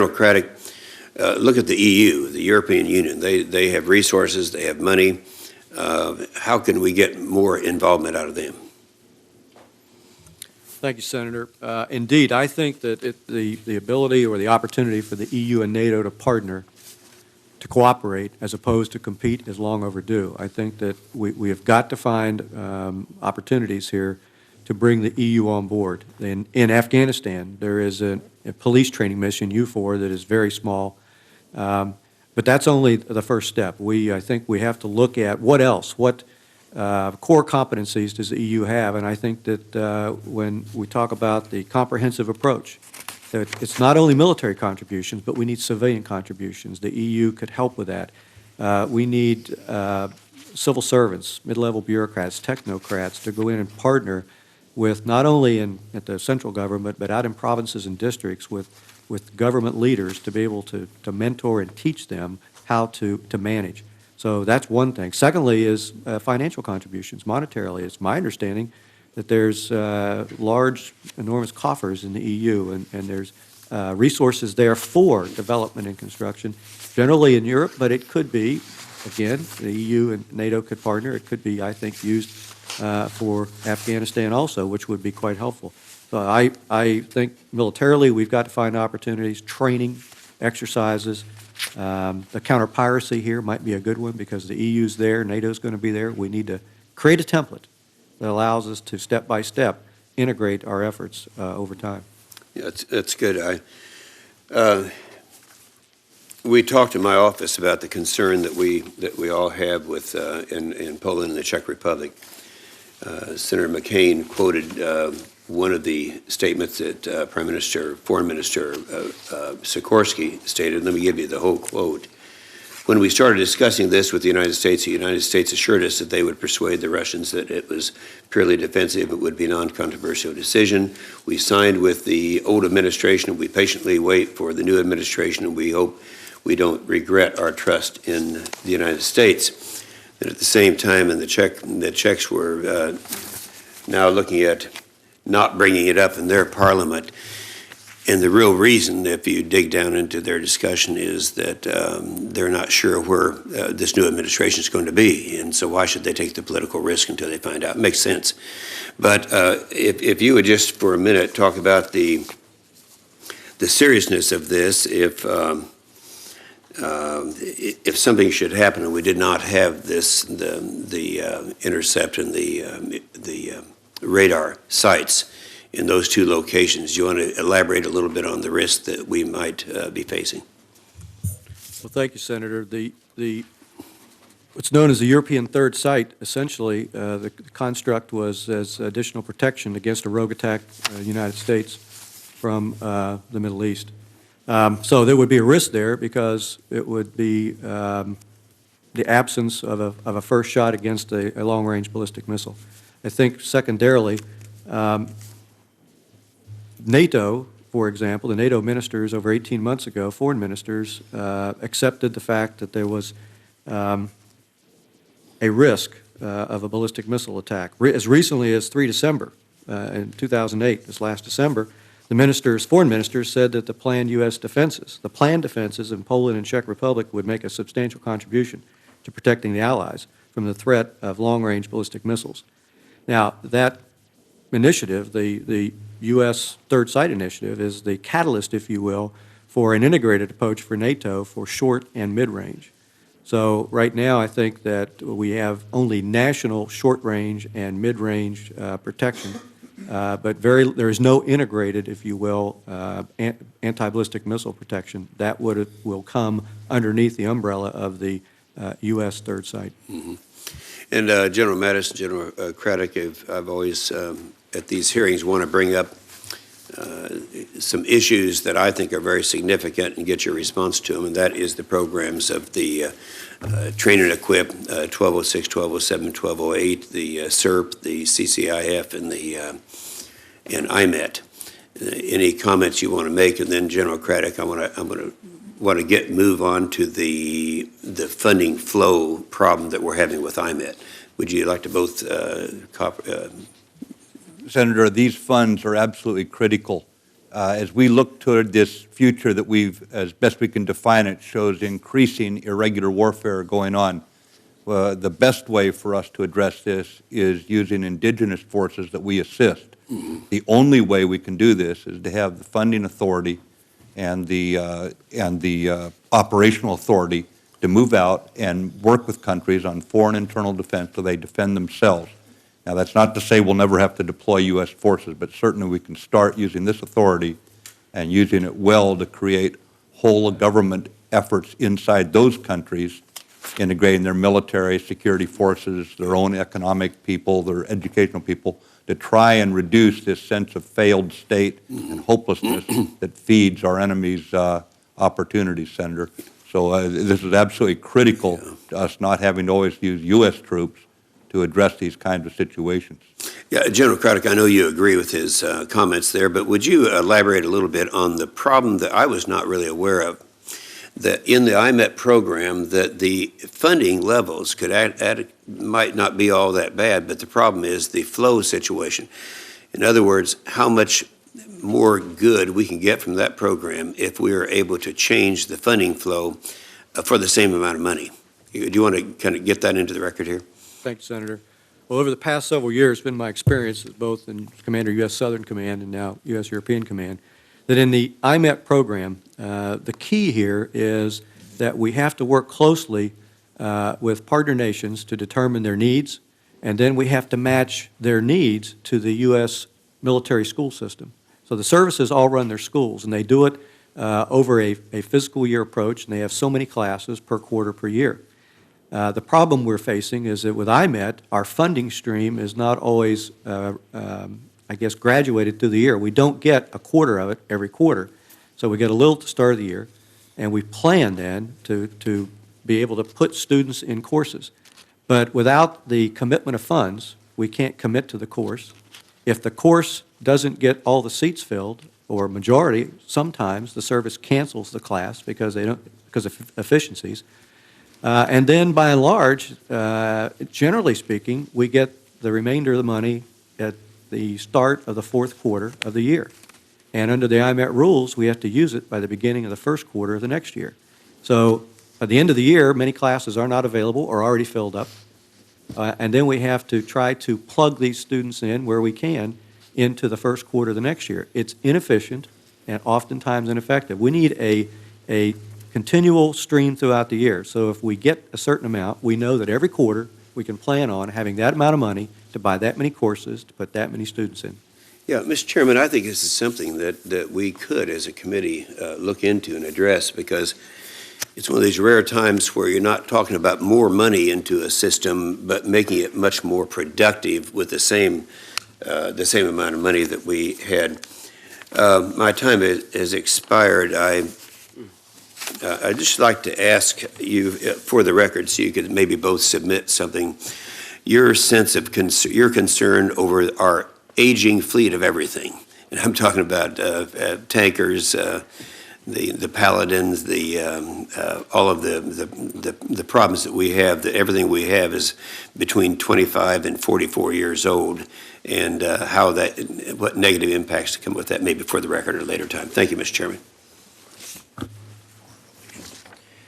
Democratic, look at the EU, the European Union. They have resources, they have money. How can we get more involvement out of them? Thank you, Senator. Indeed, I think that the ability or the opportunity for the EU and NATO to partner, to cooperate, as opposed to compete, is long overdue. I think that we have got to find opportunities here to bring the EU on board. In Afghanistan, there is a police training mission, EUFOR, that is very small. But that's only the first step. I think we have to look at what else, what core competencies does the EU have, and I think that when we talk about the comprehensive approach, that it's not only military contributions, but we need civilian contributions. The EU could help with that. We need civil servants, mid-level bureaucrats, technocrats to go in and partner with not only at the central government, but out in provinces and districts with government leaders to be able to mentor and teach them how to manage. So that's one thing. Secondly is financial contributions, monetarily. It's my understanding that there's large, enormous coffers in the EU, and there's resources there for development and construction, generally in Europe, but it could be, again, the EU and NATO could partner. It could be, I think, used for Afghanistan also, which would be quite helpful. So I think militarily we've got to find opportunities, training, exercises. The counter-piracy here might be a good one because the EU's there, NATO's going to be there. We need to create a template that allows us to step-by-step integrate our efforts over time. Yeah, that's good. We talked in my office about the concern that we all have with in Poland and the Czech Republic. Senator McCain quoted one of the statements that Foreign Minister Sikorsky stated. Let me give you the whole quote. When we started discussing this with the United States assured us that they would persuade the Russians that it was purely defensive, it would be a non-controversial decision. We signed with the old administration, and we patiently wait for the new administration, and we hope we don't regret our trust in the United States. And at the same time, and the Czechs were now looking at not bringing it up in their parliament. And the real reason, if you dig down into their discussion, is that they're not sure where this new administration is going to be. And so why should they take the political risk until they find out? It makes sense. But if you would just for a minute talk about the seriousness of this, if something should happen and we did not have the intercept and the radar sites in those two locations, do you want to elaborate a little bit on the risk that we might be facing? Well, thank you, Senator. What's known as the European Third Site, essentially, the construct was as additional protection against a rogue attack the United States from the Middle East. So there would be a risk there because it would be the absence of a first shot against a long-range ballistic missile. I think secondarily, NATO, for example, the NATO ministers over 18 months ago, foreign ministers, accepted the fact that there was a risk of a ballistic missile attack. As recently as 3 December in 2008, this last December, the foreign ministers said that the planned U.S. defenses, in Poland and Czech Republic would make a substantial contribution to protecting the Allies from the threat of long-range ballistic missiles. Now, that initiative, the U.S. Third Site Initiative, is the catalyst, if you will, for an integrated approach for NATO for short and mid-range. So right now, I think that we have only national short-range and mid-range protection, but there is no integrated, if you will, anti-ballistic missile protection. That will come underneath the umbrella of the U.S. Third Site. Mm-hmm. And General Mattis, General Craddock, I've always, at these hearings, want to bring up some issues that I think are very significant and get your response to them, and that is the programs of the Train and Equip, 1206, 1207, 1208, the SERP, the CCIF, and IMET. Any comments you want to make? And then General Craddock, I'm going to move on to the funding flow problem that we're having with IMET. Would you like to both Senator, these funds are absolutely critical As we look toward this future that we've, as best we can define it, shows increasing irregular warfare going on, the best way for us to address this is using indigenous forces that we assist. The only way we can do this is to have the funding authority and the operational authority to move out and work with countries on foreign internal defense so they defend themselves. Now, that's not to say we'll never have to deploy U.S. forces, but certainly we can start using this authority and using it well to create whole government efforts inside those countries, integrating their military, security forces, their own economic people, their educational people, to try and reduce this sense of failed state and hopelessness that feeds our enemies' opportunities, Senator. So this is absolutely critical to us not having to always use U.S. troops to address these kinds of situations. Yeah, General Craddock, I know you agree with his comments there, but would you elaborate a little bit on the problem that I was not really aware of, that in the IMET program that the funding levels might not be all that bad, but the problem is the flow situation. In other words, how much more good we can get from that program if we are able to change the funding flow for the same amount of money. Do you want to kind of get that into the record here? Thank you, Senator. Well, over the past several years, it's been my experience, both in Commander U.S. Southern Command and now U.S. European Command, that in the IMET program, the key here is that we have to work closely with partner nations to determine their needs, and then we have to match their needs to the U.S. military school system. So the services all run their schools, and they do it over a fiscal year approach, and they have so many classes per quarter per year. The problem we're facing is that with IMET, our funding stream is not always, I guess, graduated through the year. We don't get a quarter of it every quarter. So we get a little at the start of the year, and we plan then to be able to put students in courses. But without the commitment of funds, we can't commit to the course. If the course doesn't get all the seats filled, or majority, sometimes the service cancels the class because of efficiencies. And then, by and large, generally speaking, we get the remainder of the money at the start of the fourth quarter of the year. And under the IMET rules, we have to use it by the beginning of the first quarter of the next year. So at the end of the year, many classes are not available or already filled up. And then we have to try to plug these students in where we can into the first quarter of the next year. It's inefficient and oftentimes ineffective. We need a continual stream throughout the year. So if we get a certain amount, we know that every quarter we can plan on having that amount of money to buy that many courses, to put that many students in. Yeah, Mr. Chairman, I think this is something that we could, as a committee, look into and address, because it's one of these rare times where you're not talking about more money into a system, but making it much more productive with the same amount of money that we had. My time has expired. I'd just like to ask you, for the record, so you could maybe both submit something, your sense of your concern over our aging fleet of everything. And I'm talking about tankers, the Paladins, all of the problems that we have. That everything we have is between 25 and 44 years old, and what negative impacts come with that, maybe for the record at a later time. Thank you, Mr. Chairman.